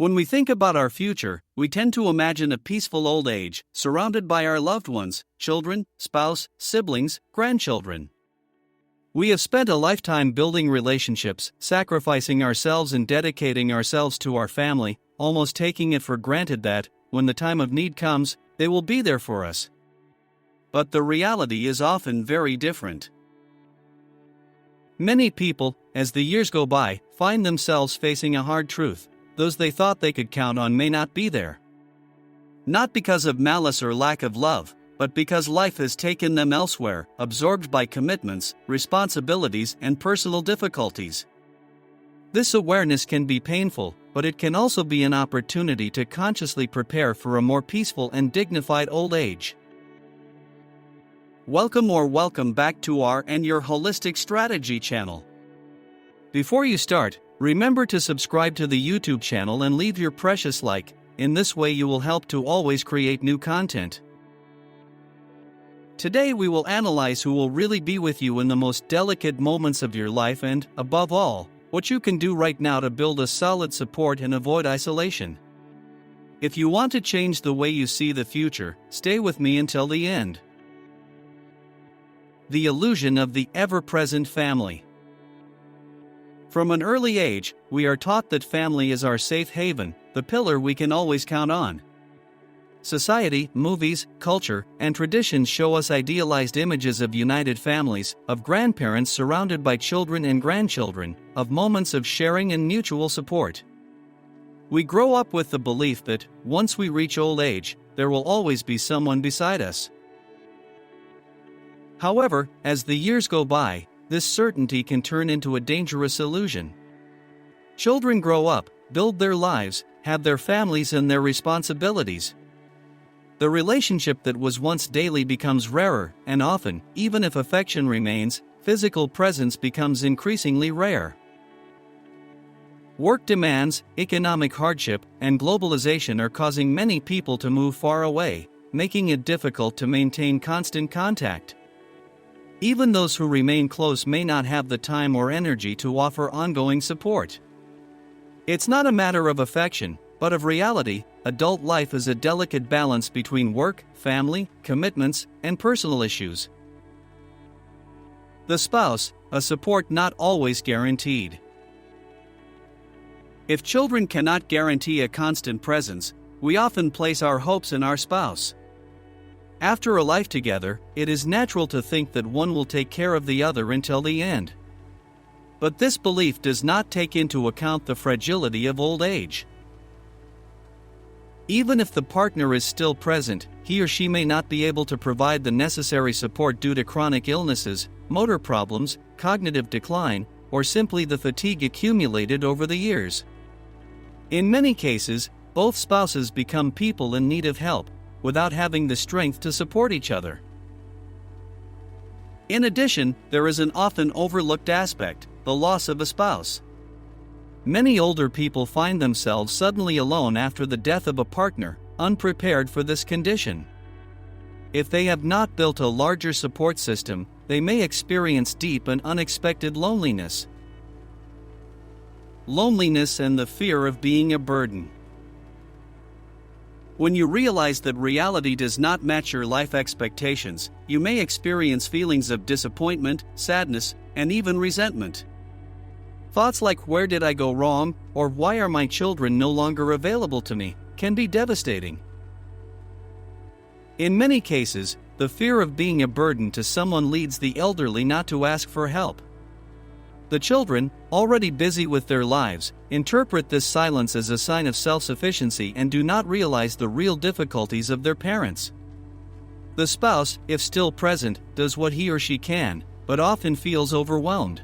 When we think about our future, we tend to imagine a peaceful old age, surrounded by our loved ones, children, spouse, siblings, grandchildren. We have spent a lifetime building relationships, sacrificing ourselves and dedicating ourselves to our family, almost taking it for granted that, when the time of need comes, they will be there for us. But the reality is often very different. Many people, as the years go by, find themselves facing a hard truth: those they thought they could count on may not be there. Not because of malice or lack of love, but because life has taken them elsewhere, absorbed by commitments, responsibilities, and personal difficulties. This awareness can be painful, but it can also be an opportunity to consciously prepare for a more peaceful and dignified old age. Welcome back to our and your Holistic Strategy channel. Before you start, remember to subscribe to the YouTube channel and leave your precious like. In this way you will help to always create new content. Today we will analyze who will really be with you in the most delicate moments of your life and, above all, what you can do right now to build a solid support and avoid isolation. If you want to change the way you see the future, stay with me until the end. The illusion of the ever-present family. From an early age, we are taught that family is our safe haven, the pillar we can always count on. Society, movies, culture, and traditions show us idealized images of united families, of grandparents surrounded by children and grandchildren, of moments of sharing and mutual support. We grow up with the belief that, once we reach old age, there will always be someone beside us. However, as the years go by, this certainty can turn into a dangerous illusion. Children grow up, build their lives, have their families and their responsibilities. The relationship that was once daily becomes rarer, and often, even if affection remains, physical presence becomes increasingly rare. Work demands, economic hardship, and globalization are causing many people to move far away, making it difficult to maintain constant contact. Even those who remain close may not have the time or energy to offer ongoing support. It's not a matter of affection, but of reality. Adult life is a delicate balance between work, family, commitments, and personal issues. The spouse, a support not always guaranteed. If children cannot guarantee a constant presence, we often place our hopes in our spouse. After a life together, it is natural to think that one will take care of the other until the end. But this belief does not take into account the fragility of old age. Even if the partner is still present, he or she may not be able to provide the necessary support due to chronic illnesses, motor problems, cognitive decline, or simply the fatigue accumulated over the years. In many cases, both spouses become people in need of help, without having the strength to support each other. In addition, there is an often overlooked aspect: the loss of a spouse. Many older people find themselves suddenly alone after the death of a partner, unprepared for this condition. If they have not built a larger support system, they may experience deep and unexpected loneliness. Loneliness and the fear of being a burden. When you realize that reality does not match your life expectations, you may experience feelings of disappointment, sadness, and even resentment. Thoughts like "where did I go wrong?" or "why are my children no longer available to me?" can be devastating. In many cases, the fear of being a burden to someone leads the elderly not to ask for help. The children, already busy with their lives, interpret this silence as a sign of self-sufficiency and do not realize the real difficulties of their parents. The spouse, if still present, does what he or she can, but often feels overwhelmed.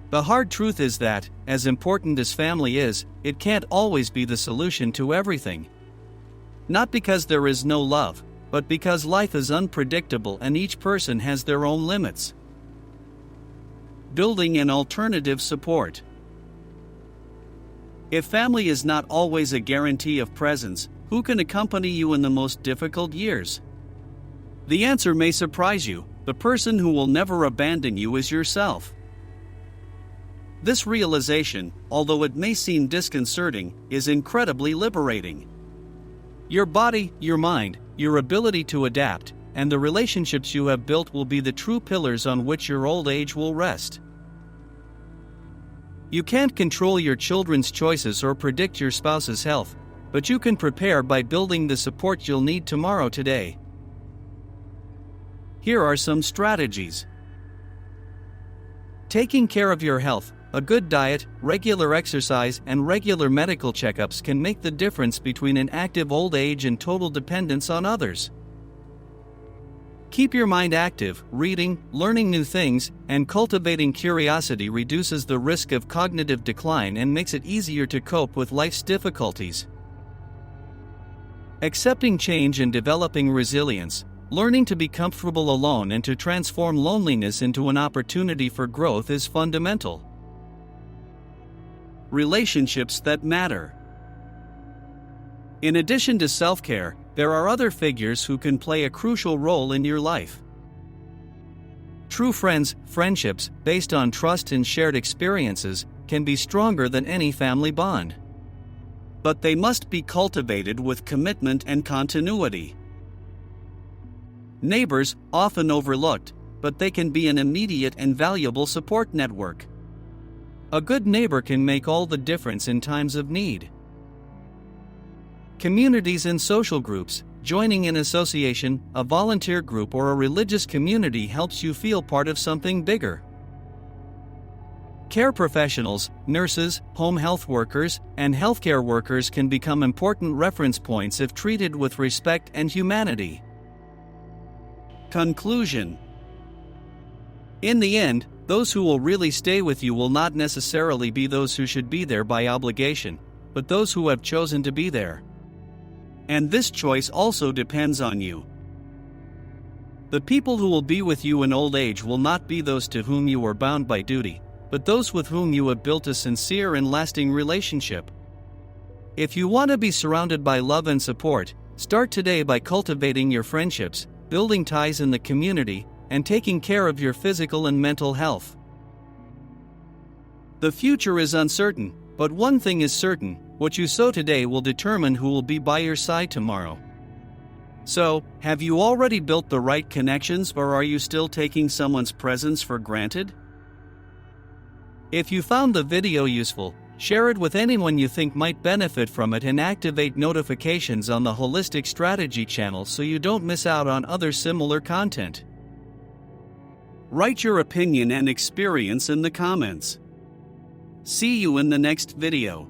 The hard truth is that, as important as family is, it can't always be the solution to everything. Not because there is no love, but because life is unpredictable and each person has their own limits. Building an alternative support. If family is not always a guarantee of presence, who can accompany you in the most difficult years? The answer may surprise you: the person who will never abandon you is yourself. This realization, although it may seem disconcerting, is incredibly liberating. Your body, your mind, your ability to adapt, and the relationships you have built will be the true pillars on which your old age will rest. You can't control your children's choices or predict your spouse's health, but you can prepare by building the support you'll need tomorrow today. Here are some strategies. Taking care of your health. A good diet, regular exercise, and regular medical checkups can make the difference between an active old age and total dependence on others. Keep your mind active. Reading, learning new things, and cultivating curiosity reduces the risk of cognitive decline and makes it easier to cope with life's difficulties. Accepting change and developing resilience. Learning to be comfortable alone and to transform loneliness into an opportunity for growth is fundamental. Relationships that matter. In addition to self-care, there are other figures who can play a crucial role in your life. True friendships, based on trust and shared experiences, can be stronger than any family bond. But they must be cultivated with commitment and continuity. Neighbors, often overlooked, but they can be an immediate and valuable support network. A good neighbor can make all the difference in times of need. Communities and social groups. Joining an association, a volunteer group, or a religious community helps you feel part of something bigger. Care professionals, nurses, home health workers, and healthcare workers can become important reference points if treated with respect and humanity. Conclusion. In the end, those who will really stay with you will not necessarily be those who should be there by obligation, but those who have chosen to be there. And this choice also depends on you. The people who will be with you in old age will not be those to whom you are bound by duty, but those with whom you have built a sincere and lasting relationship. If you want to be surrounded by love and support, start today by cultivating your friendships, building ties in the community, and taking care of your physical and mental health. The future is uncertain, but one thing is certain: what you sow today will determine who will be by your side tomorrow. So, have you already built the right connections, or are you still taking someone's presence for granted? If you found the video useful, share it with anyone you think might benefit from it and activate notifications on the Holistic Strategy channel so you don't miss out on other similar content. Write your opinion and experience in the comments. See you in the next video.